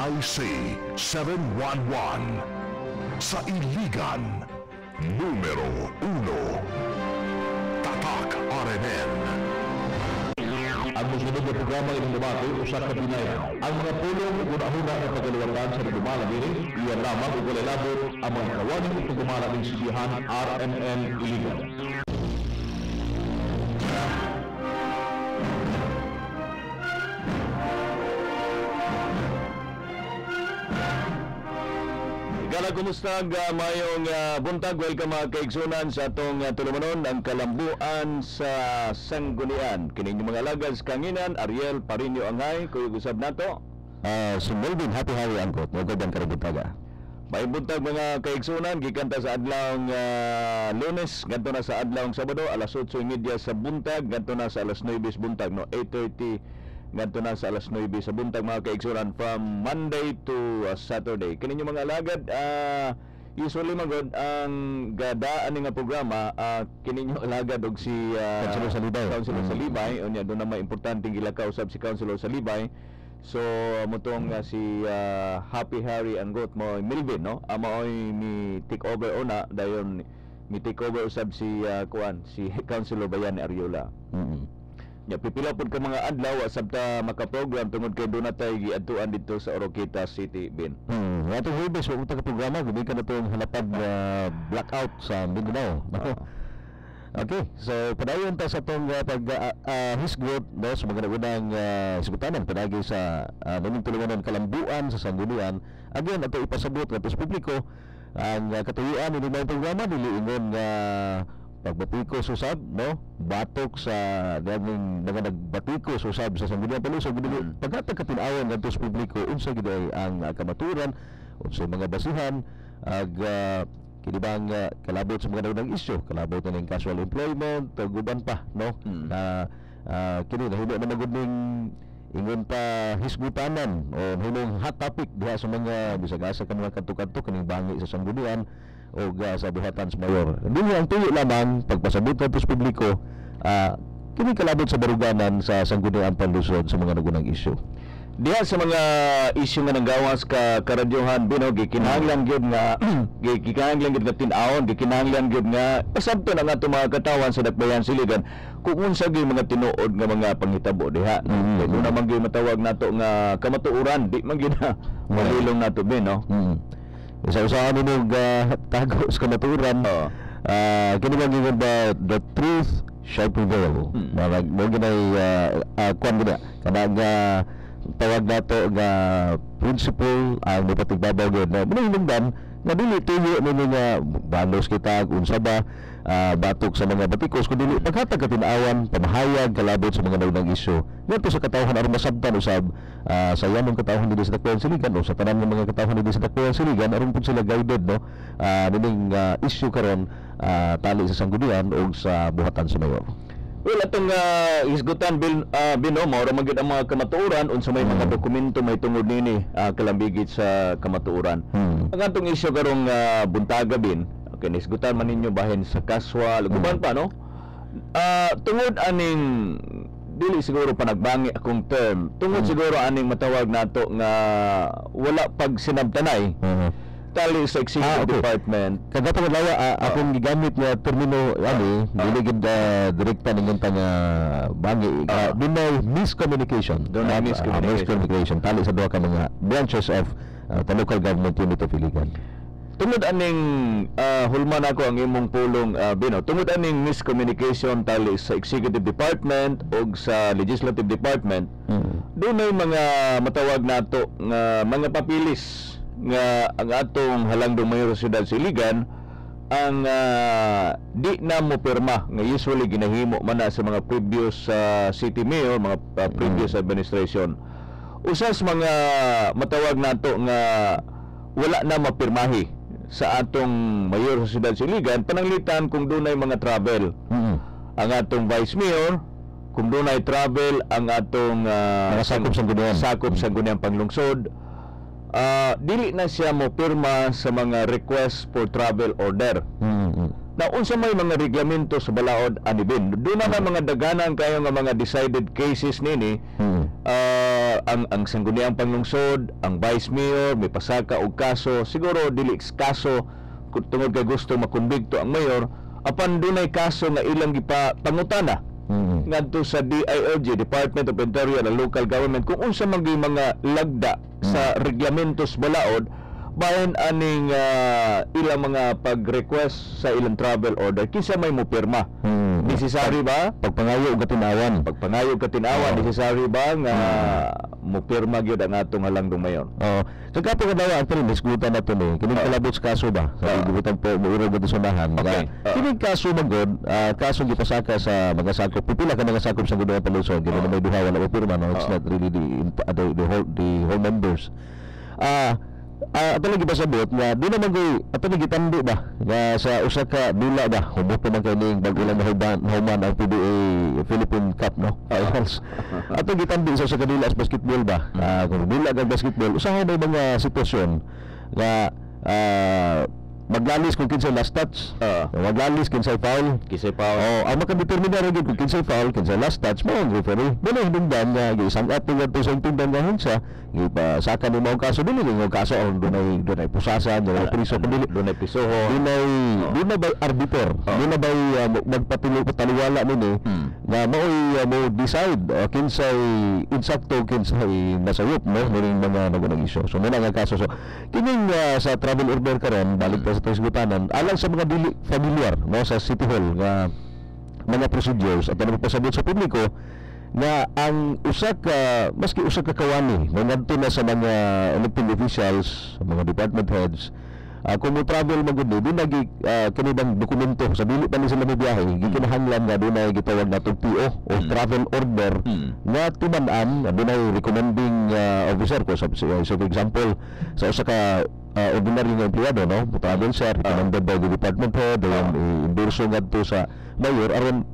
IC 711 sa Iligan, numero 1, Tatak RMN. Ang musunod na programa ilang debate usa ka binaya. Ang mga pulong una-una na pagaliwatan sa nagdumala diri, iyan lamang ug walay labot ang mga kawaning pagdumala ng sibihan RMN Iligan. Gala, kumusta? Mayong buntag. Welcome mga kaigsunan sa atong tulumanon ang kalambuan sa Sanggunian. Kining mga lagas kanginan, Ariel Parinyo Angay, kuyog usab nato. Si Melvin Happy Hari Angkot, magandang kaributaga. May buntag mga kaigsunan, gikanta sa adlawng Lunes, ganto na sa adlawng Sabado, alas 8:30 sa buntag, ganto na sa alas 9 buntag, no, 8:30 ngadto na sa alas 9 sa buntag mga kaigsunan, from Monday to Saturday. Kini yung mga alagad, usually magod ang gadaan nga programa, kini yung alagad og si Councilor Salibay. Councilor Salibay, unya do na may importanteng gilakaw usab si Councilor Salibay. So mutong si Happy Harry Anggot mo Milvin, no, maoy ni take over ona dayon mi take over usab si kuan si Councilor Bayan Ariola. Ya, pipila pod ka mga adlaw sabta makaprogram tungod kay doon natay giadtuan dito sa Oroqueta City, Ben. Atong Huwebes, wag ka programa, gumikan na itong halapag blackout sa Mindanao. Okay, so padayon ta sa itong hisgot no, sa mga nagunang sibutanan, padagi sa naming tulungan ng kalambuan sa Sanggunian. Again, ato ipasabot nga sa publiko ang katuyuan ni mga programa, diliingon nga pagbatikos usab, no, batok sa daming mga nagbatikos usab sa Sanggunian Palusog, pagkatag katinawan ngadto sa publiko unsa gid ang kamaturan, unsa mga basihan ag kinibang kalabot sa mga daghang isyu, kalabot na ning casual employment ug uban pa, no, na kini nahimo na magud ning ingon pa hisgutanan o hinong hot topic diha sa mga bisag-asa kan mga kadto-kadto kaning bangi sa Sanggunian o sa buhatan sa mayor. Dili ang tuyo lamang pagpasabot sa publiko, kini kalabot sa baruganan sa Sanggunian Panlusod sa mga nagunang isyu. Diha sa mga isyu nga nanggawas ka karadyohan, Bino, gikinahanglan gyud nga gikinahanglan gyud nga tin-awon, gikinahanglan gyud nga pasabto na nga itong mga katawan sa Dakbayan Siligan kung unsa gyud mga tinuod nga mga panghitabo diha. Kaya doon naman gyud matawag nato nga kamatuoran, di man gyud na malilong nato, Bino. Isa-usahan nung tago sa kamaturan, kini ba the truth shall prevail. Mo ginay kwan gina kanang tawag nato nga principle ang mapatibabaw gyud na binahingdan nga dili tuyo ni nga balos kita unsa ba batok sa mga batikos kun dili paghatag katin-awan, pamahayag kalabot sa mga naunang isyu ngadto sa katawhan aron masabtan usab sa yanong katawhan dili sa Dakbayan Siligan o sa tanan ng mga katawhan dili sa Dakbayan Siligan aron pud sila guided, no, nining isyu karon tali sa Sanggunian o sa buhatan sa mayor. Well, atong hisgutan, Bino, maura magyud ang mga kamatuoran unsa may mga dokumento may tungod nini kalambigit sa kamatuoran. Ang atong isyu karong buntaga, Bin, okay, hisgutan man ninyo bahin sa casual guban pa, no, tungod aning dili siguro panagbangi akong term, tungod siguro aning matawag nato nga wala pag sinabtanay tali sa executive department. Kada paglawa akong gigamit nga termino dili gid direkta ningon ta nga bangi, dunay miscommunication. Miscommunication tali sa duha ka mga branches of the local government unit of Iligan. Tungod aning hulman ako ang imong pulong, Bino, tungod aning miscommunication tali sa executive department o sa legislative department, dunay mga matawag nato nga mga papilis nga ang atong halangdong mayor sa siyudad sa Iligan ang di na mo pirma nga usually ginahimo man na sa mga previous city mayor, mga previous administration. Usas mga matawag nato nga wala na mapirmahi sa atong mayor sa siyudad sa Iligan pananglitan kung dunay mga travel. Ang atong vice mayor, kung dunay travel ang atong sakop Sangguniang Panglungsod, dili na siya mo pirma sa mga request for travel order. Na unsa may mga reglamento sa balaod anibin. Doon na mga daganan kayo nga mga decided cases nini ang sangguniang panglungsod, ang vice mayor may pasaka og kaso, siguro dili kaso tungod kay gusto makumbigto ang mayor, apan dunay kaso nga ilang gipangutana ngadto sa DILG, Department of Interior and Local Government, kung unsa man gyud mga lagda sa reglamentos balaod bahin aning ilang mga pag-request sa ilang travel order kinsa may mo pirma. Necessary ba Pagpangayo ug katinawan. necessary ba nga mo pirma gyud ang atong halangdong mayon? Kagapo nga daw ang nisgutan nato ni kining kalabot sa kaso ba sa gibutan po muurog sa sunahan. Okay. Kining kaso magod, kaso gipasaka sa mga sakop, pipila ka mga sakop sa gudong palusod, gid na may duha wala mo pirma, no? It's not really the whole members. Ato lagi pasabot nga di naman koy ato lagi tandi ba nga sa usa ka dula ba humot man kay ning bag-ulan human ang PBA Philippine Cup, no? Finals. Ato gitandi sa usa ka dula sa basketball ba, kung dula ka basketball usahay may mga sitwasyon nga maglalis kung kinsay last touch, maglalis kinsay foul. Ang makadetermina ra gyud kung kinsay foul, kinsay last touch mo ang referee. Dili hinungdan nga isang ating ato sa tindan nga hunsa, ipasaka ni mao kaso dili nga kaso ang dunay pusasan, dunay priso dili, dunay pisoho, dunay ba arbiter, dunay ba magpataliwala nini nga maoy mo decide kinsay insakto kinsay nasayop, no? Ning mga nagunang isyu. So muna nga kaso. So kining sa travel order karon balik sa tasgutanan alang sa mga dili familiar, no, sa City Hall nga mga procedures at nagpasabot sa publiko nga ang maski usa ka kawani ngadto na sa mga elected officials, mga department heads, kung mo travel magud di nagi kini bang dokumento sa dili pa ni sila mobiyahe gikinahanglan nga dunay gitawag natong PO o travel order nga timan-an dunay recommending officer ko sa for example sa usa ka ordinary nga empleyado, no, travel sir recommended by the department head endorso ngadto sa mayor aron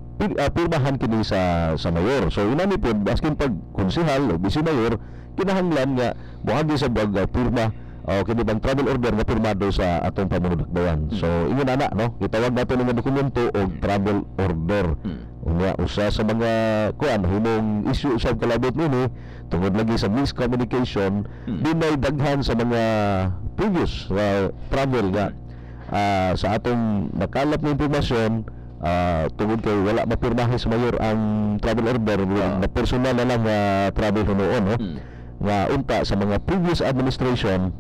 pirmahan kini sa mayor. So inani pod askin pag konsehal o bisi mayor kinahanglan nga moagi sa pirma kini bang travel order nga pirmado sa atong pamanunukbayan. So ingon ana, no, gitawag nato nga dokumento og travel order. Unya usa sa mga himong issue sa kalabot nini tungod lagi sa miscommunication, dinay daghan sa mga previous travel nga sa atong nakalap na impormasyon tungod kay wala mapirmahe sa mayor ang travel order na personal na lang travel noon, no? Nga unta sa mga previous administration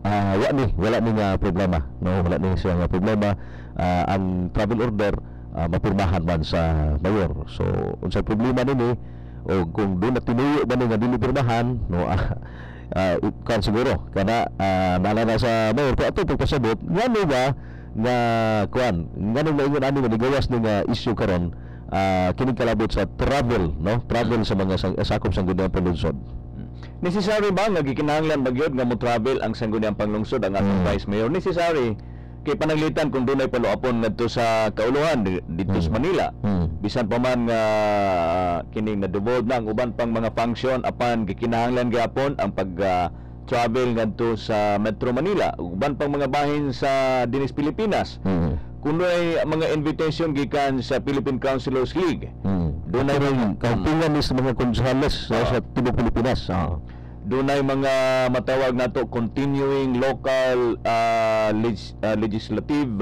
wala ni nga problema, no? Wala ni siya nga problema ang travel order mapirmahan man sa mayor. So unsay problema nini o kung doon na tinuyo ba nga dili pirmahan, no, kan siguro kana naalala sa mayor pero ato pagpasabot ngano ba nga ngano na ingon ani manigawas ni nga issue karon kining kalabot sa travel, no, travel sa mga sakop sa gudang panlungsod. Necessary ba nga gikinahanglan bagyod nga mo travel ang sangguniang panglungsod ang atong vice mayor? Necessary kay panaglitan kung dunay paluapon ngadto sa kauluhan dito sa Manila. Bisan pa man nga kining na-devolve na ang uban pang mga function apan gikinahanglan gyapon ang pag-travel ngadto sa Metro Manila, uban pang mga bahin sa dinis Pilipinas. Kunoy mga invitation gikan sa Philippine Councilors League. Dunay kaupingan ni sa mga konsehales sa tibok Pilipinas. Dunay mga matawag nato continuing local legislative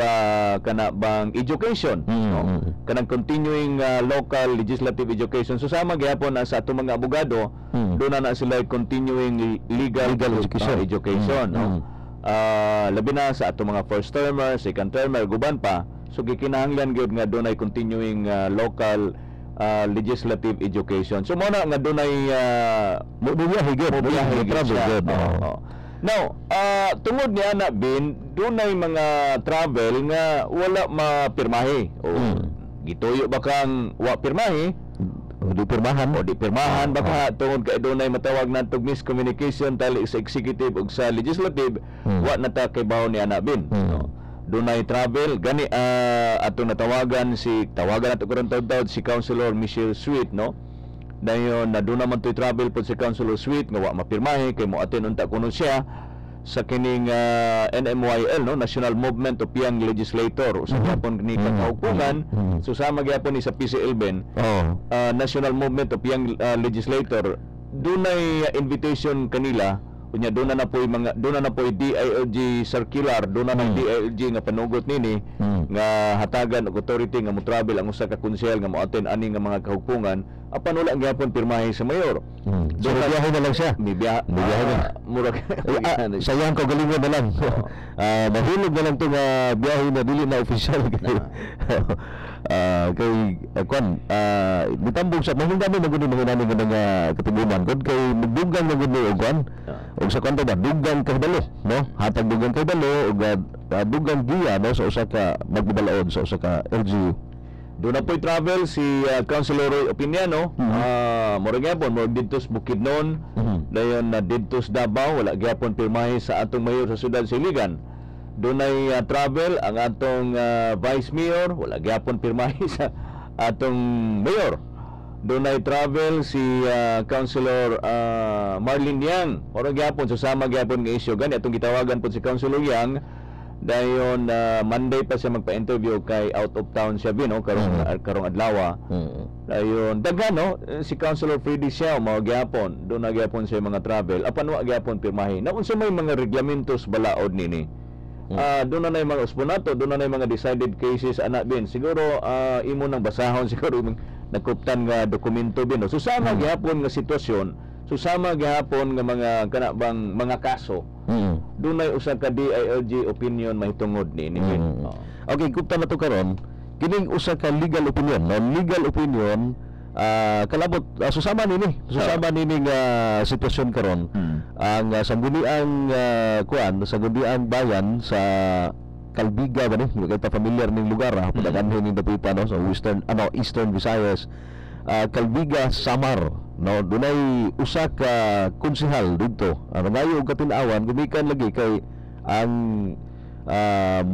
kana bang education, no? Kanang continuing local legislative education. So sama gyapon sa ato mga abogado, doon na sila continuing legal education, no? Labi na sa ato mga first termer, second termer, guban pa. So gikinahanglan gyud nga dunay continuing local legislative education. So muna nga dunay mobiyahe gyud. Now, tungod niya na bin dunay mga travel nga wala mapirmahe o gituyo ba kang wa pirmahe o di pirmahan baka tungod kay dunay matawag natong miscommunication tali sa executive ug sa legislative, wa nata kay bawo ni ana bin, no? Dunay travel gani ato tawagan ato karon taud si Councilor Michelle Sweet, no? Dayon na doon naman to'y travel po si Councilor Sweet nga wa mapirmahe kay mo atin unta kuno siya sa kining NMYL, no, National Movement of Young Legislator sa gyapon ni kakaupungan. So sama gyapon ni sa PCL Ben, National Movement of Young Legislator dunay invitation kanila, unya doon na po DILG circular, doon na DILG nga panugot nini nga hatagan og authority nga mo travel ang usa ka konsehal nga mo-attend ani nga mga kahugpungan apan wala gyapon pirmahe sa mayor. So biyahe na lang siya. Biyahe na. Murag sayang ko galingon na lang. Mahulog na lang to nga biyahe na dili na official kay kwan mitambong sa mahingani na gud mga nani nga katibunan gud kay magdugang na gud og kwan og sa kanto ba dugang kay dalo no hatag dugang kay dalo og dugang giya no sa usa ka magbabalaod sa usa ka LGU. Doon na po'y travel si Councilor Roy Opiniano. Mura gyapon mo didto sa Bukidnon, dayon na didto sa Davao, wala gyapon pirmahe sa atong mayor sa syudad sa Iligan. Doon ay travel ang atong Vice Mayor, wala gyapon pirmahe sa atong mayor. Doon ay travel si Councilor Marlene Yang. Mura gyapon susama gyapon nga issue gani atong gitawagan po si Councilor Yang. Dayon Monday pa siya magpa-interview kay out of town siya bino karong adlaw. Dayon daghan no si Councilor Freddy Siao mao gyapon doon na gyapon siya mga travel apan wa gyapon pirmahe. Na unsa may mga reglamentos balaod nini. Doon na mga usponato, doon na mga decided cases anak bin. Siguro imo nang basahon siguro nagkuptan nga dokumento bin. No? Susama gyapon nga sitwasyon, susama gyapon nga mga kanabang mga kaso. Dunay usa ka DILG opinion mahitungod ni bin. Okay, kuptan na to karon. Kining usa ka legal opinion, no? Legal opinion kalabot susama nini nga sitwasyon karon ang sangguniang kuan sa sangguniang bayan sa Calbiga ba ni kay ta familiar ning lugar padaganhin ning dapita no sa Eastern Visayas. Calbiga, Samar no dunay usa ka konsehal didto ang ngayo og katin-awan gumikan lagi kay ang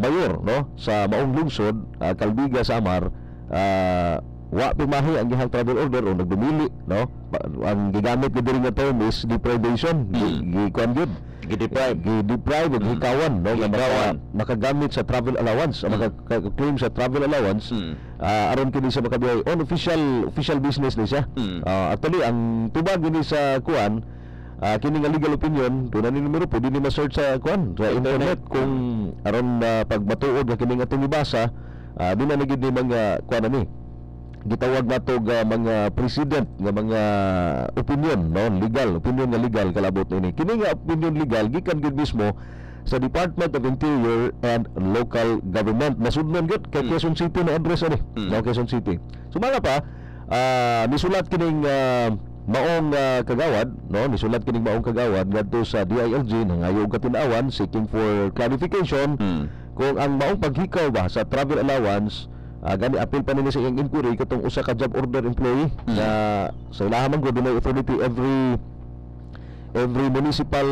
mayor no sa maong lungsod Calbiga, Samar wa pimahi ang gihang travel order o nagdumili no ang gigamit ni diri nga term is deprivation gikuan gyud gideprive og hikawan no nga makagamit sa travel allowance maka-claim sa travel allowance aron kini sa makabiyahe on official business ni siya. Actually ang tubag ni sa kuan kini nga legal opinion tunan ni numero pwede ni ma-search sa kuan sa internet kung aron pagmatuod nga kini nga atong ibasa di na gid ni mga kuan ani gitawag nato mga president nga mga opinion no opinion nga legal kalabot ini kini nga opinion legal gikan gid mismo sa Department of Interior and Local Government nasudnon gid kay Quezon City na address ani no Quezon City sumala pa nisulat kining maong kagawad no nisulat kining maong kagawad ngadto sa DILG nangayog katin-awan seeking for clarification kung ang maong paghikaw ba sa travel allowance gani apil pa nila sa iyang inquiry katong usa ka job order employee na sa ilaha man gud dunay authority every municipal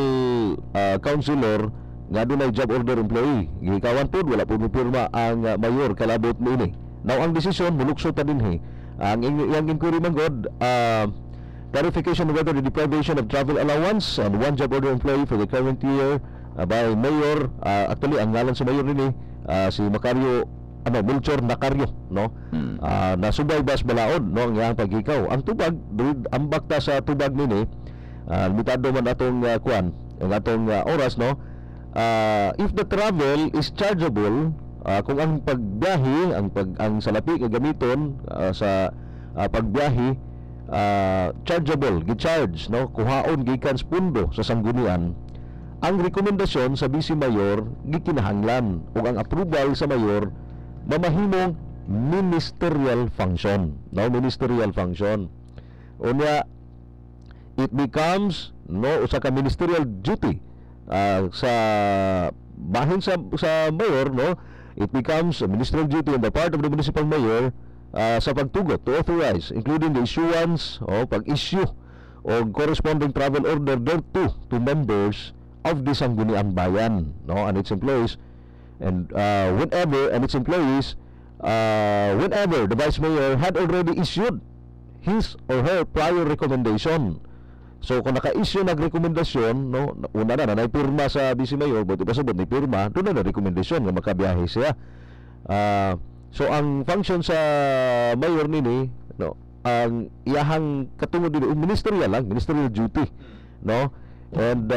councilor nga dunay job order employee gikawan pud wala pud pirma ang mayor kalabot niini. Now ang desisyon muluksot ta dinhi ang iyang inquiry man gud clarification whether the deprivation of travel allowance and one job order employee for the current year by mayor actually ang ngalan sa mayor nini si Macario Melchor Nacario no nasubay bas balaod no ang iyang paghikaw ang tubag ambak ta sa tubag nini limitado man atong kuan ang atong oras no if the travel is chargeable kung ang pagbiyahe ang salapi nga gamiton sa pagbiyahe chargeable gi-charge no kuhaon gikan sa pundo sa sanggunian ang rekomendasyon sa Vice Mayor gikinahanglan ug ang approval sa mayor mamahimong ministerial function no ministerial function unya it becomes no usa ka ministerial duty sa bahin sa mayor no it becomes a ministerial duty on the part of the municipal mayor sa pagtugot to authorize including the issuance o pag-issue o corresponding travel order thereto to members of the sangguniang bayan no and its employees and whenever the vice mayor had already issued his or her prior recommendation. So kung naka-issue nagrekomendasyon no una na pirma sa vice mayor buti pa subod ni pirma doon na rekomendasyon nga makabiyahe siya. So ang function sa mayor nini no ang iyahang katungod din ministerial duty, no, and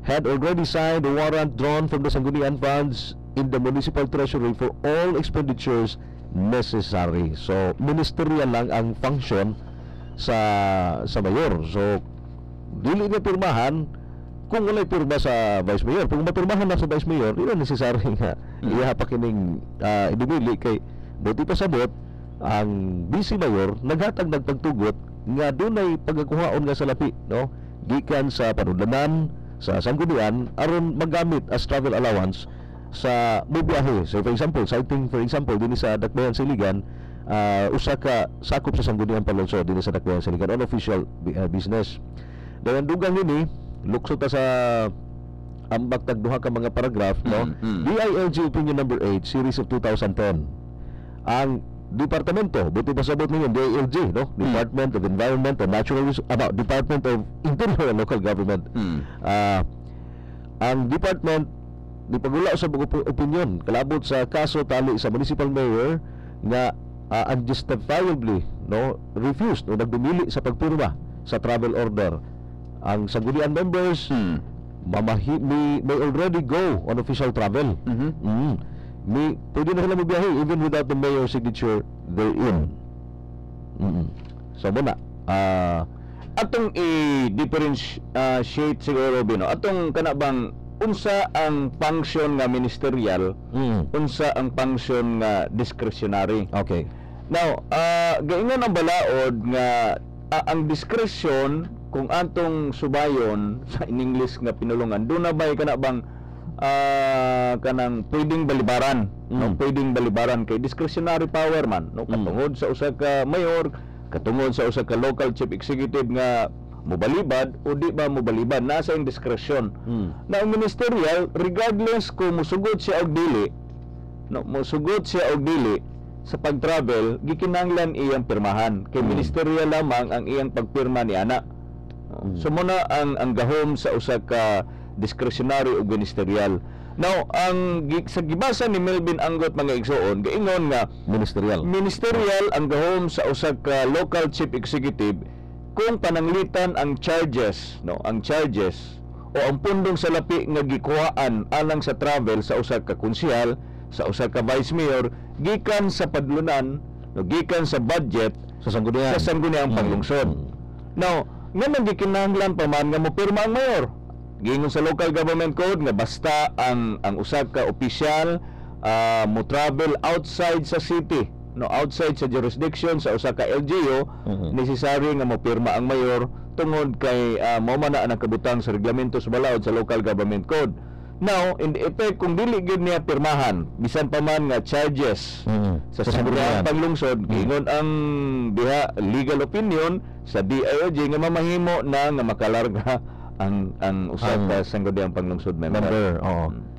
had already signed a warrant drawn from the Sangguniang funds in the municipal treasury for all expenditures necessary. So ministerial lang ang function sa mayor. So dili na pirmahan kung walay pirma sa vice mayor. Kung mapirmahan na sa vice mayor, di na necessary nga iya pa kining idumili kay buti pa sabot ang vice mayor nagpagtugot nga dunay pagakuhaon nga salapi, no, gikan sa panudlanan sa sanggunian aron magamit as travel allowance sa mubiyahe. So for example, citing for example dinhi sa Dakbayan Siligan, usa ka sakop sa sanggunian palungsod dinhi sa Dakbayan Siligan on official business. Dayon dugang nini luksot ta sa ambak tagduha ka mga paragraph, no. DILG Opinion number 8 series of 2010. Ang departamento buti pa sabot ninyo DILG, no, Department of Environment and Natural Resources, about Department of Interior and Local Government. Ang department di pagula sa opinion kalabot sa kaso tali sa municipal mayor nga unjustifiably, no, refused o nagdumili sa pagpirma sa travel order. Ang sanggunian members may already go on official travel. Pwede na sila mabiyahe even without the mayor's signature therein. So muna atong i-differentiate siguro Bino, atong kanabang unsa ang function nga ministerial, unsa ang function nga discretionary. Okay. Now, gaingon ang balaod nga ang discretion kung atong subayon sa in English nga pinulungan, doon na ba'y kanabang kanang pwedeng balibaran, no, pwedeng balibaran kay discretionary power man, no, katungod sa usa ka mayor, katungod sa usa ka local chief executive nga mobalibad o di ba mobalibad, nasa yung discretion. Na ang ministerial, regardless kung musugod siya og dili, no, musugod siya og dili sa pag-travel, gikinahanglan iyang pirmahan kay ministerial lamang ang iyang pagpirma ni ana. So muna ang gahom sa usa ka discretionary o ministerial. Now, sa gibasa ni Melvin Anggot mga igsoon, gaingon nga ministerial ang gahom sa usa ka local chief executive kung pananglitan ang charges, no, ang charges o ang pundong salapi nga gikuhaan alang sa travel sa usa ka konsehal, sa usa ka vice mayor gikan sa padlunan, no, gikan sa budget sa sangguniang panglungsod. Now, nga nang gikinahanglan pa man nga mopirma ang mayor. Gingon sa local government code nga basta ang usa ka opisyal mo travel outside sa city, no, outside sa jurisdiction sa usa ka LGU, necessary nga mopirma ang mayor tungod kay mao man ang kabutang sa reglamento sa balaod sa local government code. Now, in the effect, kung dili gyud niya pirmahan, bisan pa man nga charges sa sangguniang panglungsod, gingon ang diha legal opinion sa DILG nga mamahimo na nga makalarga ang usa ka sangguniang panglungsod member.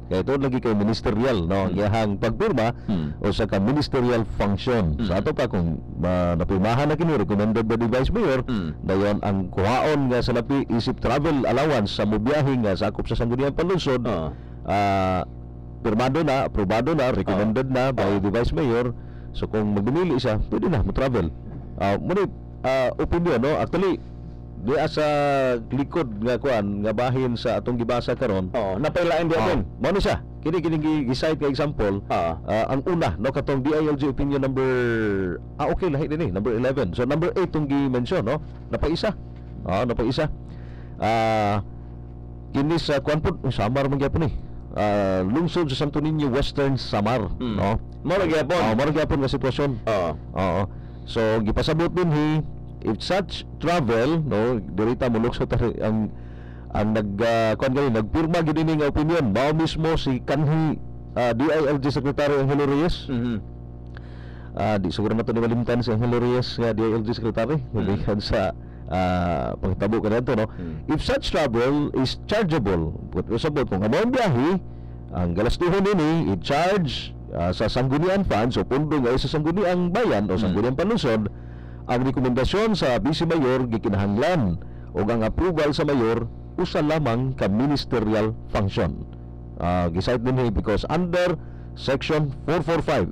Kaya ito lagi kay ministerial, no, iyahang pagpirma o sa ka ministerial function. Sa ato pa kung napirmahan na kini recommended by the vice mayor, dayon ang kuhaon nga salapi isip travel allowance sa mobiyahe nga sakop sa sangguniang panlungsod, pirmado na, aprobado na, recommended na by the vice mayor. So kung magdumili siya, pwede na mo travel. Muna opinion, no, actually di sa likod nga kuan nga bahin sa atong gibasa karon, napailain di aton. Mao ni siya kini gi-cite ka example. Ang una, no, katong DILG opinion number okay lahi din number 11. So number 8 tong gi-mention, no, napaisa kini sa kuan pud Samar man gyapon ni lungsod sa Santo Niño Western Samar, no, mao gyapon nga sitwasyon. So gipasabot din if such travel, no, dirita mo luksot ang nagpirma gid ini nga opinion mao mismo si kanhi DILG Secretary Angelo Reyes. Di siguro na to malimtan si Angelo Reyes nga DILG Secretary gikan sa pagtabo kadto, no. If such travel is chargeable, sabot kung amo ang biyahe, ang galastuhon nini i-charge sa sangguniang funds o pundo nga sa sangguniang bayan o sangguniang panlungsod. Ang rekomendasyon sa vice mayor gikinahanglan o ang approval sa mayor usa lamang ka ministerial function. Gisite din because under section 445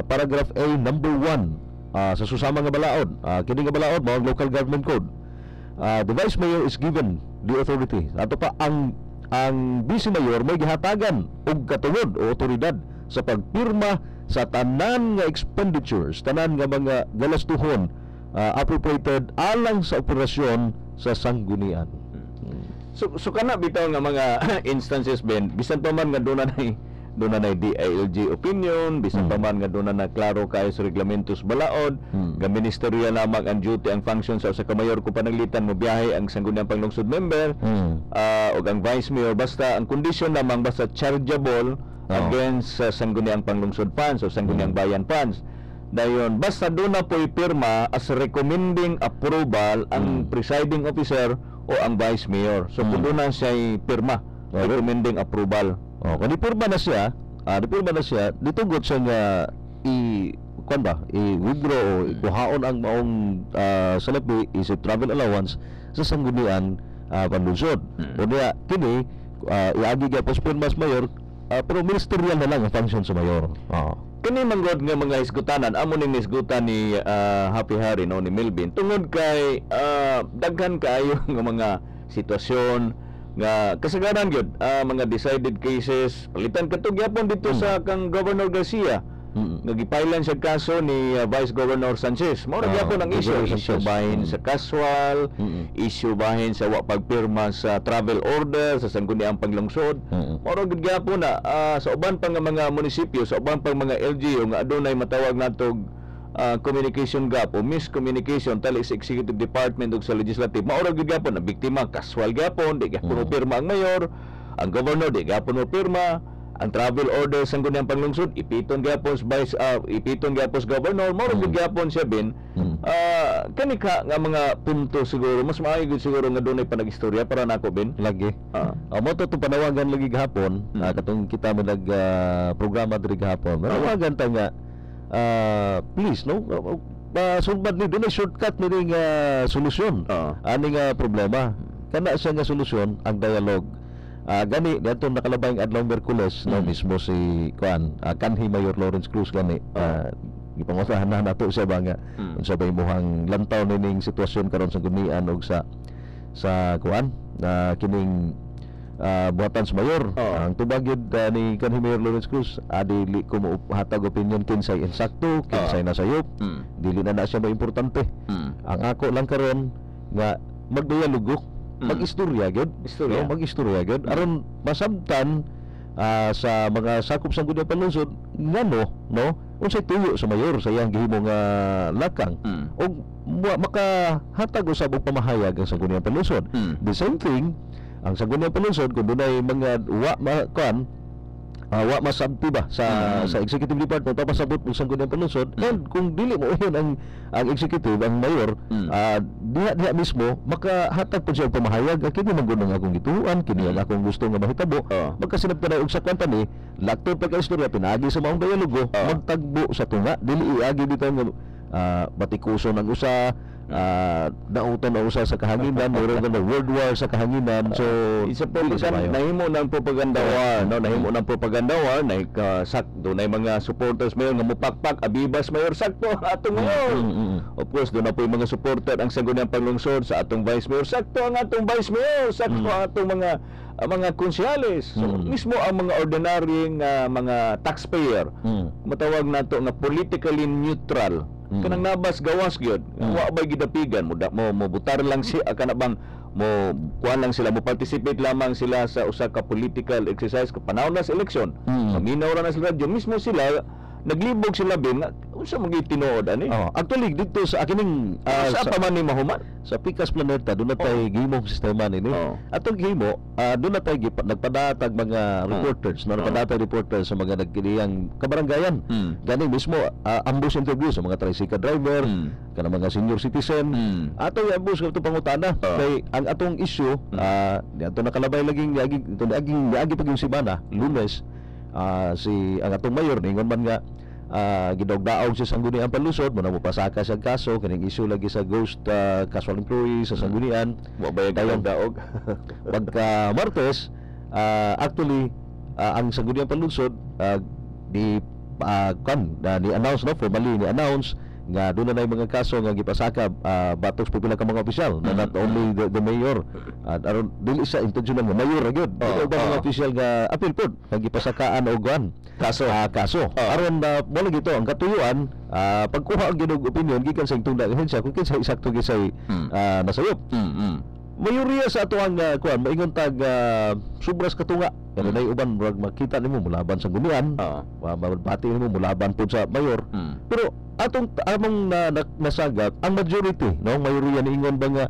paragraph A number 1 sa susama nga balaod, kini nga balaod mao ang local government code. The vice mayor is given the authority. Ato pa ang vice mayor may gihatagan og katungod o otoridad sa pagpirma sa tanan nga expenditures, tanan nga mga galastuhon appropriated alang sa operasyon sa sanggunian. So kana bitaw nga mga instances ben bisan pa man nga doon na DILG opinion, bisan pa man nga doon na klaro kayo sa reglamentos balaod, nga ministerial lamang ang duty ang function sa usa ka mayor kung panaglitan mo biyahe ang sangguniang panglungsod member o ang vice mayor, basta ang condition lamang basta chargeable against sa sangguniang panglungsod funds o sangguniang bayan funds. Dayon basta doon na po'y pirma as recommending approval ang presiding officer o ang vice mayor. So kung doon na siya pirma recommending approval. Kung dipirma na siya, ditugot siya nga i-withdraw o ikuhaon ang maong salapi is travel allowance sa sanggunian panlungsod. O niya, kini iagi ka pirmas mayor, pero ministerial na lang ang function sa mayor. Kini manggod nga mga isgutanan, amo ning isgutan ni Happy Harry no ni Melvin tungod kay daghan kaayo nga mga sitwasyon nga kasagaran gyud mga decided cases palitan katong gyapon dito sa kang Governor Garcia nga gipailan siya kaso ni Vice Governor Sanchez. Mao ra gyapon ang issue bahin sa casual, issue bahin sa wa pagpirma sa travel order sa sangguniang panglungsod. Mao ra gyapon na sa uban pang mga munisipyo, sa uban pang mga LGU nga adunay matawag natog communication gap o miscommunication tali sa executive department ug sa legislative. Maura gyud gyapon ang biktima casual gyapon, di gyapon mo pirma ang mayor, ang governor di gyapon mo pirma, ang travel order sa sangguniang panglungsod ipiton gyapon vice ipiton gyapon governor. Maura gyud gyapon siya bin kani ka nga mga punto siguro mas maayo gyud siguro nga dunay panag-istorya para nako bin lagi. Mo to panawagan lagi gahapon katong kita mo nag programa diri gahapon. Panawagan ta nga please no sumbat ni dunay shortcut ni ring solusyon ani nga problema kana siya nga solusyon ang dialogue gani dito nakalabay ang adlaw Miyerkules no mismo si kanhi Mayor Lawrence Cruz gani gipangusahan na nato siya ba nga unsa bay mohang lantaw ning sitwasyon karon sa gunian og sa kining buhatan sa mayor. Ang tubag yun ni kanhi Mayor Lawrence Cruz, dili ko hatag opinion kinsay insakto, kinsay nasayop, dili na siya importante. Ang ako lang karon nga magdialogo, mag-istorya gyud, mag-istorya gyud aron masabtan sa mga sakop sa guniang panlungsod ngano no unsay tuyo sa mayor sa iyang gihimong lakang og makahatag usab og pamahayag ang sa guniang panlungsod. The same thing ang sangguniang panlungsod kung dunay mga wa masabti ba sa executive department o pasabot ng sangguniang panlungsod and kung dili mo yun ang executive ang mayor diha mismo makahatag po siya og pamahayag kini man gunong akong gituan kini ang akong gusto nga mahitabo magkasinab kanay og sakwan tani lakto pagka-istorya pinagi sa maong dialogo magtagbo sa tunga dili iagi bitaw nga batikuson ang usa nauton na usa sa kahanginan mura na world war sa kahanginan so isa po nahimo ng propaganda war no nahimo ng propaganda war sakto na mga supporters mayor nga mupakpak abibas mayor sakto atong mayor of course do na po yung mga supporter ang sangguniang panglungsod sa atong vice mayor sakto ang atong vice mayor sakto ang atong mga konsyales so mismo ang mga ordinary mga taxpayer matawag nato nga politically neutral kanang nabas gawas gyud wa bay gidapigan mo butar lang siya kana bang mo kuan lang sila mo participate lamang sila sa usa ka political exercise ka panahon na sa eleksyon maminaw ra na sila mismo sila naglibog sila bin unsa magitinuod ani actually dito sa akining sa pa man ni mahuman sa Pikas Planeta doon na tayo gihimong sistema nini atong gihimo doon na tayo nagpadatag mga reporters nagpadatag reporters sa mga nagkiliyang kabaranggayan gani mismo ambush interview sa mga tricycle driver kana mga senior citizen atong ambush kadto pangutana kay ang atong issue ato nakalabay laging agi pag yung semana Lunes ang atong mayor ningon man nga gidogdaog sa sangguniang panlusod mo na mopasaka sa kaso kaning issue lagi sa ghost casual employees sa sanggunian wa ba yung daog pagka Martes actually ang sangguniang panlusod ni announce no formally ni announce nga doon na mga kaso nga gipasaka batok sa pipila ka mga opisyal na not only the mayor aron dili sa intentional nga mayor ra gyud mga opisyal nga apil pod nga gipasakaan og kaso aron mo lagi ito ang katuyuan pagkuha ang ginog opinion gikan sa intong ahensya kung kinsa eksakto gisay nasayop mayoriya sa ato ang kuan maingon tag sobras katunga kada nay uban murag makita nimo mulaban sa gunian mabati nimo mulaban pud sa mayor pero atong among nasagap ang majority no mayoriya niingon ba nga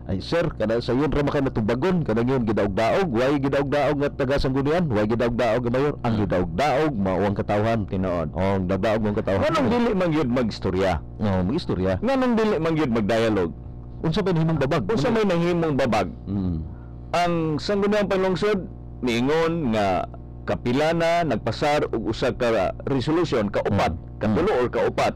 ay sir kada sayon ra makay natubagon kada ngayon gidaog-daog way gidaog-daog nga taga Sanggunian way gidaog-daog nga mayor ang gidaog-daog mao ang katawhan tinuod ang daog ang katawhan nganong dili man gyud magistorya magistorya nganong dili man gyud magdialog unsa ba nahimong babag unsa may nahimong babag ang Sangguniang Panglungsod niingon nga kapila na nagpasar og usa ka resolution kaupat katulo or kaupat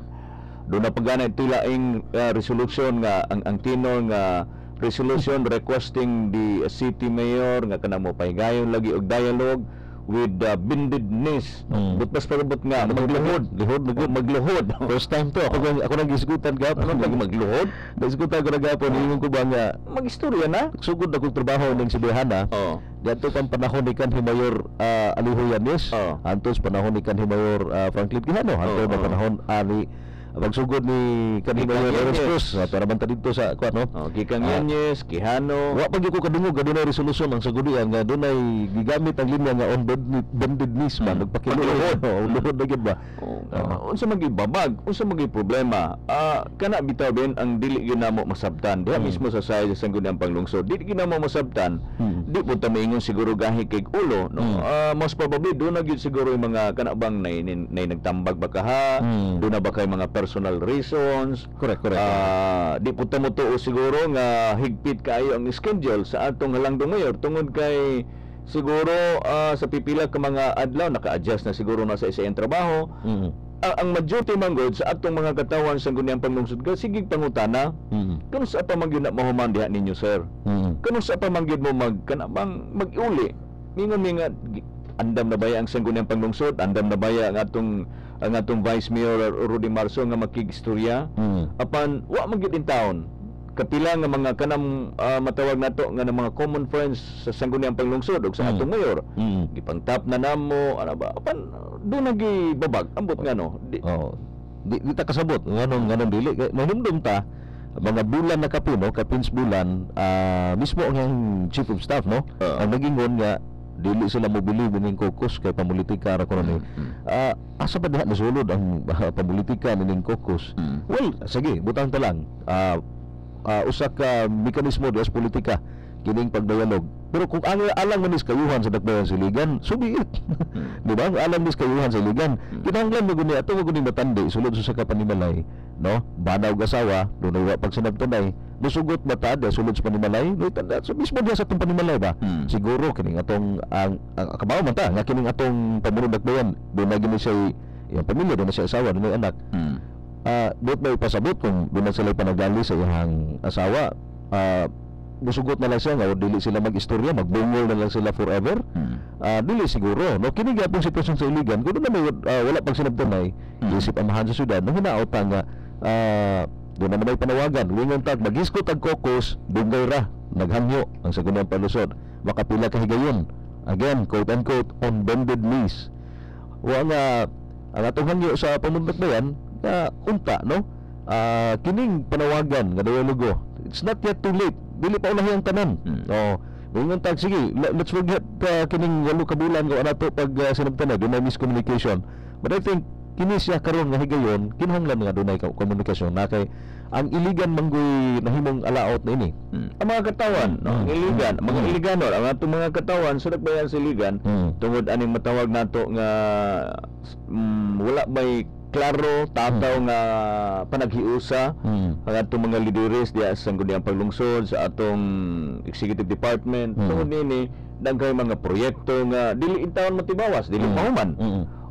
do na pagana tilaing resolution nga ang tinol nga resolution requesting the city mayor nga kanang mo pahigayon lagi og dialogue with bended knees butas parabot nga magluhod magluhod first time to ako nang gisgutan gapon magluhod gisgutan ko gapon ingon ko ba nga magistorya na sugod akong trabaho ning Sibihana dito pang panahon ni kanhi Mayor Aliho Yanis antos panahon ni kanhi Mayor Franklin Quijano antos na panahon ani pagsugod ni kanhi Mayor Eros Cruz para man ta dito sa kuan no gikan Yanis Quijano wa pag ko kadungog adunay resolusyon ang sagudian nga dunay gigamit ang linya nga on bended knees ba nagpakiluhod luhod na gyud ba unsa magibabag unsa magi problema kana bitaw ben ang dili gyud namo masabtan diha mismo sa size sa Sangguniang Panglungsod dili gyud namo masabtan di pud ta maingon siguro gahi kay ulo no most probably do na gyud siguro yung mga kana bang nay nagtambag ba kaha do na ba kay mga personal reasons correct di pud ta mo tuo siguro nga higpit kaayo ang schedule sa atong halangdong mayor tungod kay siguro sa pipila ka mga adlaw naka-adjust na siguro na sa isa trabaho ang majority manggod sa atong mga katawan sa Sangguniang Panglungsod ka sigig pangutana kano sa pa magyud na mahuman diha ninyo sir kano sa pa magyud mo mag-uli mingon mi nga andam na baya ang Sangguniang Panglungsod andam na baya ang atong Vice Mayor Rudy Marso nga makigistorya apan wa magyud in taon kapila nga mga kanang matawag nato nga mga common friends sa Sangguniang Panglungsod ug sa atong mayor gipangtap na namo ana ba apan do nagi babag ambot nga no di ta kasabot nganong dili nahimdum ta mga bulan na kapino kapins bulan mismo ang chief of staff no ang nagingon nga dili sila mobili ning kokos kay pamulitika ra kuno asa pa diha nasulod ang pamulitika ning kokos well sige butang ta lang usa ka mekanismo dias politika kining pagdialog pero kung alang manis kayuhan sa dakbayan siligan subiit di ba alang manis kayuhan sa siligan kinahanglan mo guni ato mo guni matandi sulod sa ka panimalay no banaw gasawa dunay wa pagsinabtanay musugot matad sulod sa panimalay no tanda so mismo diya sa atong panimalay ba siguro kining atong ang kabaw man ta nga kining atong pamunong dakbayan dunay gini siya yung pamilya dunay siya asawa dunay anak buot may pasabot kung doon na sila panagali sa iyang asawa musugot na lang siya nga dili sila mag-istorya magbungol na lang sila forever dili siguro no kini gyapon sitwasyon sa iligan kuno na may wala pang sinabtanay isip amahan sa syudad nang hinaot nga doon na may panawagan lingon tag magisko tag kokos bungay ra naghangyo ang Sangguniang Panglungsod makapila ka higayon again quote unquote on bended knees wa nga ang atong hangyo sa pamundak bayan unta no kining panawagan nga dialogo it's not yet too late dili pa unahi ang tanan Ingon tag sige let's forget kining 8 ka bulan ko anato pag sinabtan na miscommunication but I think kini siya karon nga higayon kinahanglan nga dunay komunikasyon na kay ang iligan manggoy nahimong alaot na ini ang mga katawan no ang iligan mga iliganor ang atong mga katawan sa dakbayan sa iligan tungod aning matawag nato nga wala may klaro tataw nga panaghiusa ang atong mga lideres diya sa Sangguniang Panglungsod sa atong executive department tungod nini daghay mga proyekto nga dili intawon matibawas dili mahuman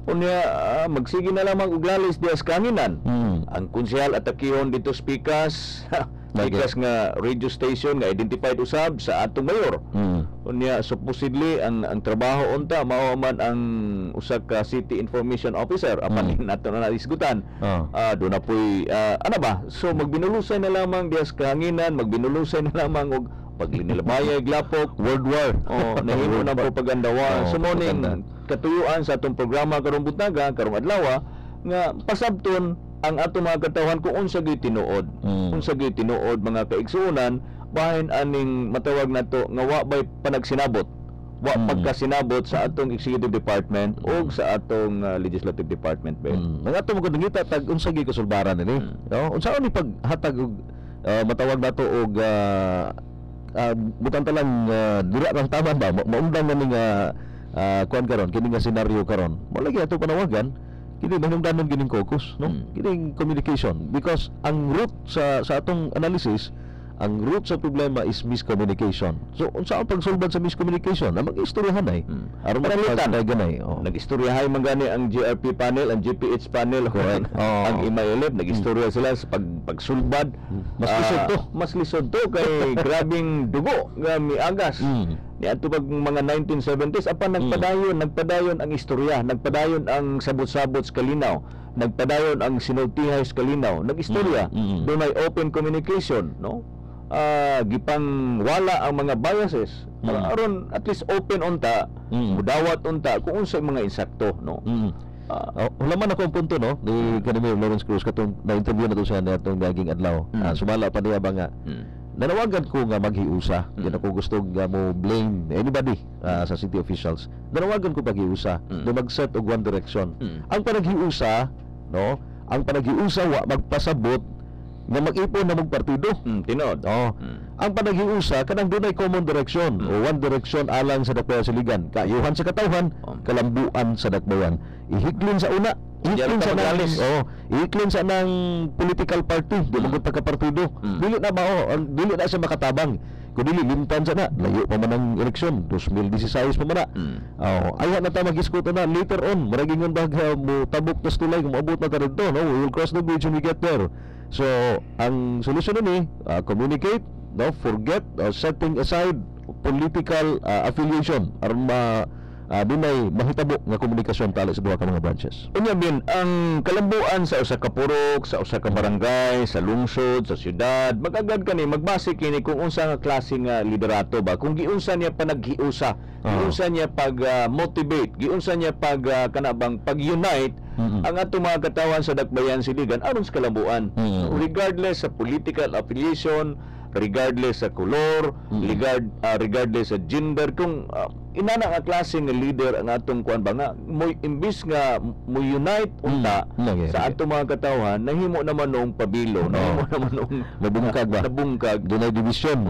unya magsige na lamang og lalis diya sa kanginan ang konsehal atakihon dito sa Pikas Ikas nga radio station nga identified usab sa atong mayor. Unya supposedly ang trabaho unta mao man ang usa ka city information officer apan nato na isgutan. Do na poy ano ba? So magbinulusay na lamang dias kahanginan, magbinulusay na lamang og paglinilabaya glapok World War. Nahimo na propaganda war. So morning katuyuan sa atong programa karong butaga, karong adlaw nga pasabton ang atong mga katawhan kung unsa gyud tinuod. Unsa gyud tinuod mga kaigsuonan bahin aning matawag nato nga wa bay panagsinabot. Wa pagkasinabot sa atong executive department o sa atong legislative department ba. Ang atong mga ngita tag unsa gyud kasulbaran ini. No? Unsa ni paghatag og matawag nato og butan talang dira kang tama ba maundang ning kuan karon kini nga senaryo karon. Mo lagi ato panawagan kini manungdanon gining caucus, no? Kining communication because ang root sa atong analysis, ang root sa problema is miscommunication. So unsa ang pagsulbad sa miscommunication? Na mag-istoryahan ay aron malitan ay ganay. Nag-istoryahay man gani ang GRP panel, ang GPH panel, ang IMAILF nag-istorya sila sa pagsulbad. Mas lisod to kay grabing dugo nga miagas. Ni ato pag mga 1970s apan nagpadayon ang istorya, nagpadayon ang sabot-sabot sa kalinaw, nagpadayon ang sinultihay sa kalinaw, nag-istorya. Doon ay open communication, no? Gipang wala ang mga biases aron at least open unta, mudawat unta kung unsa mga insakto, no? Hulaman ako ang punto, no? Ni Kanimir Lawrence Cruz katong na-interview na to siya natong daging adlaw. Sumala pa niya ba nga nanawagan ko nga maghiusa. Di ako gusto nga mo blame anybody sa city officials. Nanawagan ko paghiusa na mag-set og one direction. Ang panaghiusa, no? Ang panaghiusa wa magpasabot nga mag-ipon na magpartido. Tinod. Ang panaghiusa kanang dunay common direction o one direction alang sa dakbayan siligan. Kayuhan sa katawhan, kalambuan sa dakbayan. Ihiklin sa una, ihiklin sa nalis. Ihiklin sa nang political party, di mo pagka-partido. Dili na dili na siya makatabang. Kung dili limtan sa na, layo pa man ang eleksyon 2016 pa man na. Ayaw na ta mag-iskuta na later on. Maragingon ba mo tabok na tulay kung maabot na ta dito, no? We will cross the bridge when we get there. So, ang solusyon ni communicate, no, forget setting aside political affiliation aron dunay mahitabo nga komunikasyon tali sa duha ka mga branches. Unya bin ang kalambuan sa usa ka purok, sa usa ka barangay, sa lungsod, sa syudad, magagad kani magbase kini kung unsa nga klase nga liderato ba, kung giunsa niya panaghiusa, giunsa niya pag motivate, giunsa niya pag kanabang pag-unite ang atong mga katawan sa dakbayan siligan aron sa kalambuan. Regardless sa political affiliation, regardless sa color, regardless sa gender, kung inana nga klase nga leader ang atong kuan ba nga imbis nga mo unite unta sa atong mga katawan, nahimo naman nung pabilo, nahimo naman nung nabungkag dunay division,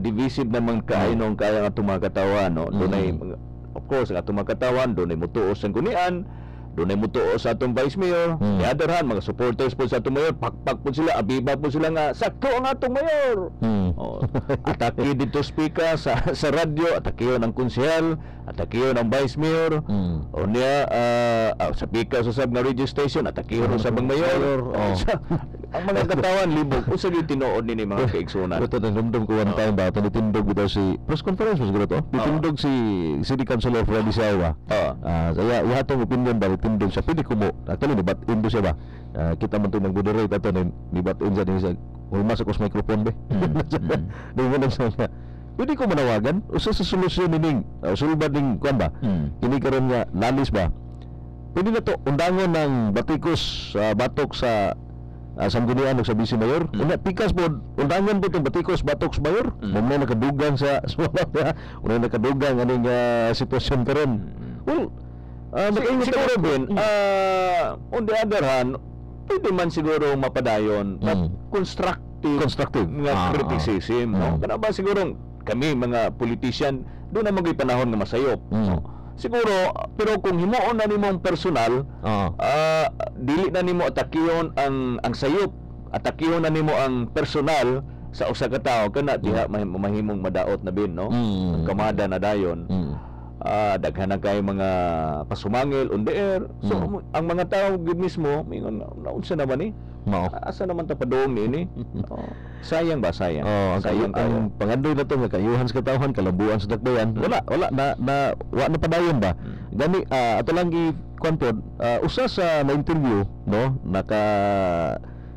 divisive naman kaayo nung kaya atong mga katawan, no? Dunay of course ang atong mga katawan dunay mutuos ang kunian, dunay mutuo sa atong vice mayor. The other hand, mga supporters po sa atong mayor, pakpak po sila, abiba po sila nga sakto ang atong mayor. Atake dito speaker sa radyo, atake yun ang konsehal, atake yun ang vice mayor. O niya sa pika sa sab nga radio station, atake yun sa bang mayor. Ang mga katawan libog kung sa tinuod ni mga kaigsunan. Ito na lumdum ko one time ba tinitindog daw si press conference mo siguro to. Ditindog si City Councilor Freddy Siawa. Saya ihatong opinion ba tindog sa pili ko mo. Actually ni bat-in do siya ba. Kita man to nag-moderate ato ni bat-in sa dinsa. Ulma sa microphone be. Dili mo sa pwede ko manawagan usa sa solusyon ning sulbad ning kuan ba. Kini karon nga lalis ba. Pwede na to undangon ng batikos batok sa sanggunian og sa vice mayor. Unya pikas pod undangan po tong batikos batok sa mayor. Mo nakadugang sa una nakadugang aning sitwasyon karon. Well, siguro din on the other hand, pwede man siguro mapadayon constructive nga criticism, no? Kana ba siguro kami mga politician doon na magay panahon nga masayop, no? Siguro, pero kung himuon na nimong personal, dili na nimo atakiyon ang sayop, atakiyon na nimo ang personal sa usa ka tawo kana diha mahimong madaot na bin, no? Ang kamada na dayon. daghan na kay mga pasumangil on the air. So ang mga tao gid mismo mingon naunsa naman ni? Mao. Asa naman ta padong ni? Sayang ba sayang? Sayang ang pangandoy na to nga kayuhan sa katawhan, kalabuan sa dakbayan. Wala na wa na padayon ba. Gani ato lang gi kwantod usa sa na interview no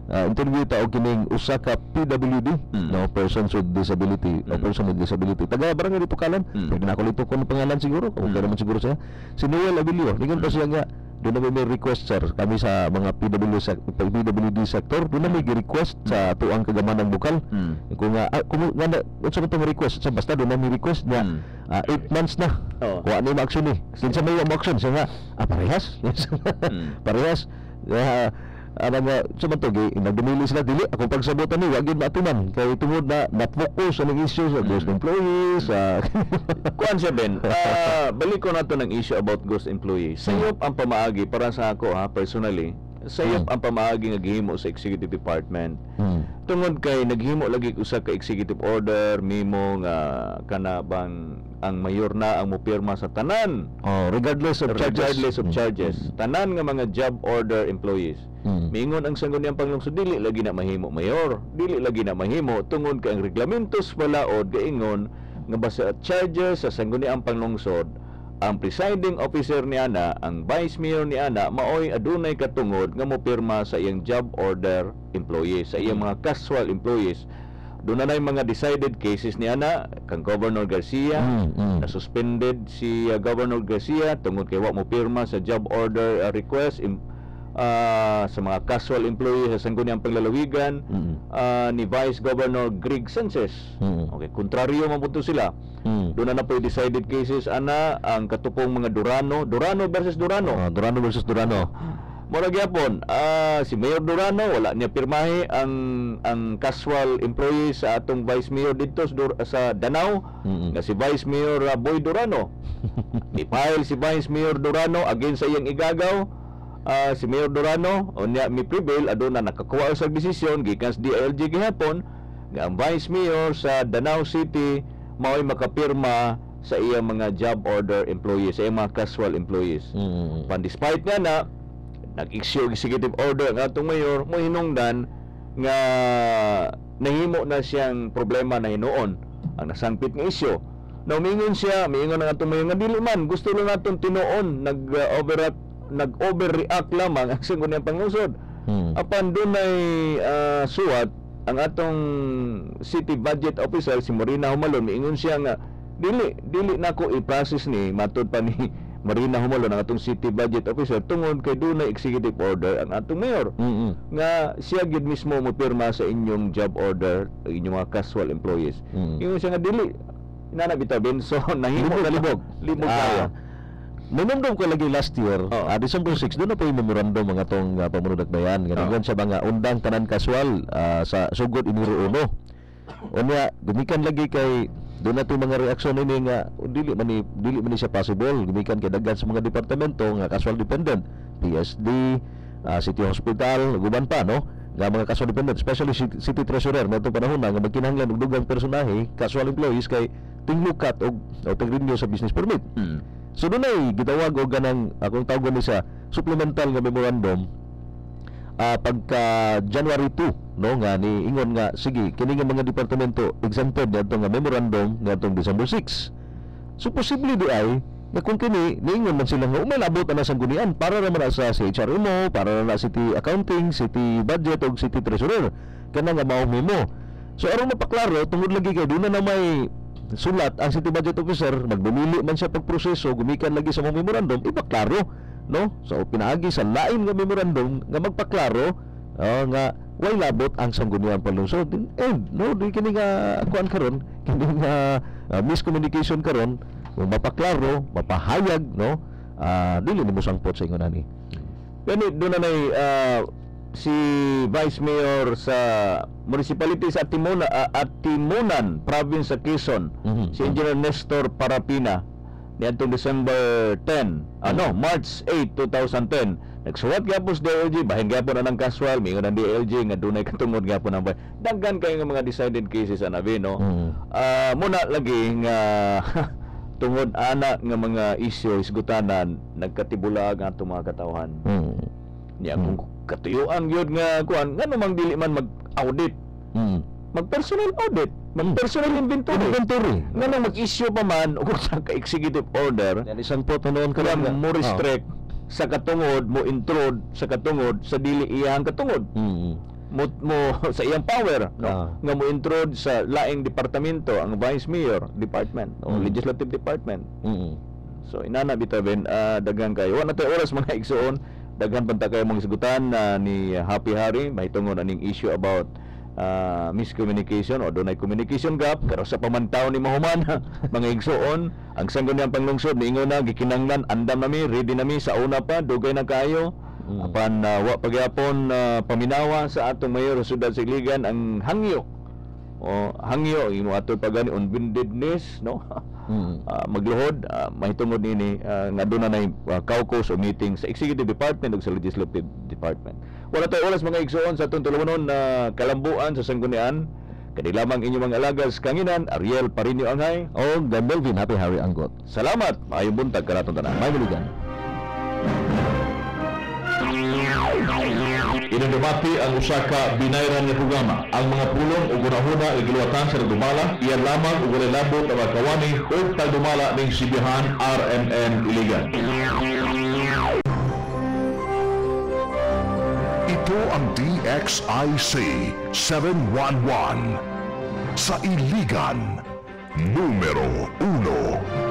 interview ta og kining usa ka PWD no, persons with disability o person with disability, taga barangay Lipukalan. Pwede na ako litukon ang pangalan siguro kung naman siguro siya, si Noel Abilio. Ningon pa siya nga doon na may request sir kami sa mga PWD sector, doon na may request sa tuang kagamanang bukal kung nga unsa man tong request sa basta doon na may request nga 8 months na wa na ma-action ni kinsa may ma-action siya nga parehas parehas nga sa to nagdumili sila dili akong pagsabotan ni wag gyud maatuman kay tungod na na-focus ang issue sa ghost employees kuan siya Ben, balik ko nato ng issue about ghost employees. Sayop ang pamaagi para sa ako personally, sayop ang pamaagi nga gihimo sa executive department. Tungod kay naghimo lagi usa ka executive order mimo nga kana bang ang mayor na ang mopirma sa tanan regardless of charges. Tanan nga mga job order employees. Mingon ang sangguniang panglungsod dili lagi na mahimo mayor, dili lagi na mahimo tungod kay ang reglamentos balaod gaingon nga basta charges sa sangguniang panglungsod, ang presiding officer ni ana, ang vice mayor ni ana maoy adunay katungod nga mopirma sa iyang job order employees, sa iyang mga casual employees. Doon na mga decided cases ni ana kang Governor Garcia, na suspended si Governor Garcia tungod kay wa mo pirma sa job order request sa mga casual employees sa sangguniang panglalawigan ni Vice Governor Greg Sanchez. Okay, kontraryo man punto sila. Doon na po decided cases ana ang katupong mga Durano versus Durano. Durano versus Durano. Mura gyapon, si Mayor Durano wala niya pirmahe ang casual employees sa atong Vice Mayor dito sa Danau nga si Vice Mayor Boy Durano. Ni-file si Vice Mayor Durano against sa iyang igagaw. Si Mayor Durano unya mi prevail aduna nakakuha sa desisyon gikan sa DILG gihapon nga ang Vice Mayor sa Danau City mao'y makapirma sa iyang mga job order employees, sa iyang mga casual employees. Despite nga na nag-issue executive order ang atong mayor, mo hinungdan nga nahimo na siyang problema na hinuon ang nasangpit nga issue. Now mingon ang atong mayor nga dili man gusto lang atong tinuon nag-overreact lamang ang sangguniang panglungsod. Apan dunay suwat ang atong city budget officer si Marina Humalon, miingon siya nga dili nako i-process ni matud pa ni Marina Humalon ang atong city budget officer tungod kay dunay executive order ang atong mayor nga siya gid mismo mo pirma sa inyong job order inyong mga casual employees. Ingon siya nga dili nanabita Benso nahimo libog kaya. Memorandum ko lagi last year, December 6, doon na po yung memorandum mga tong pamunod bayan. Ganun siya mga undang tanan casual sa sugod iniro uno. Unya, gumikan lagi kay doon na to mga reaksyon ini nga dili man siya possible. Gumikan kay daghan sa mga departamento nga casual dependent, PSD, City Hospital, guban pa no. Nga mga casual dependent, especially City Treasurer na itong panahon na nga magkinahanglan og dugang personahe, casual employees kay tinglukat og tingrenew sa business permit. So doon ay gitawag og ganang akong tawag ni sa supplemental nga memorandum pagka January 2 no nga ni ingon nga sige kini nga mga departamento exempted adto nga memorandum ngadtong December 6. So posible di ay na kung kini niingon man sila nga umalabot na sanggunian para naman sa HRMO, para na City Accounting, City Budget ug City Treasurer kana nga mao memo. So aron mapaklaro tungod lagi kay doon na may sulat ang City Budget Officer, magdumili man siya pagproseso, gumikan lagi sa mga memorandum, ipaklaro, no? So pinaagi sa lain nga memorandum nga magpaklaro nga way labot ang sangguniang panlungsod. And no, di kini nga kuan karon, kini nga miscommunication karon, mapaklaro, mapahayag, no? Dili nimo sangpot sa ingon ani. Gani doon na si Vice Mayor sa municipality sa Atimunan, province sa Quezon, si Engineer Nestor Parapina niadtong December 10, March 8, 2010. Nagsuwat gyapon sa DLG, bahin gyapon na ng casual, mingon ang DLG nga dunay katungod gyapon ang daghan kay nga mga decided cases ana no. Muna lagi nga tungod ana nga mga isyu isgutanan nagkatibulag ang atong mga katawhan. Niya kung katuyuan gyud nga kuan ngano mang dili man mag-audit. Mag-personal audit, mag-personal inventory. Ngano mag-issue pa man og sa ka-executive order. Yan isang po noon ka Kaya lang. mo restrict sa katungod, mo intrude sa katungod sa dili iyang katungod. Mo sa iyang power, no? Nga mo intrude sa laing departamento, ang vice mayor department o legislative department. So inana bitabin daghan kayo. Wa na tay oras mga igsoon, daghan panta kayo mga sigutan ni Happy Harry mahitungod aning issue about miscommunication o dunay communication gap pero sa pamantaw ni mahuman mga igsoon ang sangguniang panglungsod niingon na gikinanglan andam nami ready nami sa una pa dugay na kayo apan wa pagyapon paminawa sa atong mayor sa syudad sa Iligan ang hangyo imo ato pagani unbindedness no magluhod mahitungod nini nga doon na caucus o meeting sa executive department ug sa legislative department. Wala tayo oras mga igsoon sa atong tulumanon na kalambuan sa sanggunian. Kani lamang inyong mga alagas kanginan Ariel Parinio Angay O Melvin Happy Harry Anggot. Salamat, maayong buntag kanatong tanan. May Miligan. Inadumati ang usa ka binayran nga programa. Ang mga pulong ug gunahuna nga giluwatan sa nagdumala, iyan lamang ug walay labot ang mga kawani ug tagdumala ning sibihan RMN Iligan. Ito ang DXIC 711 sa Iligan, numero 1.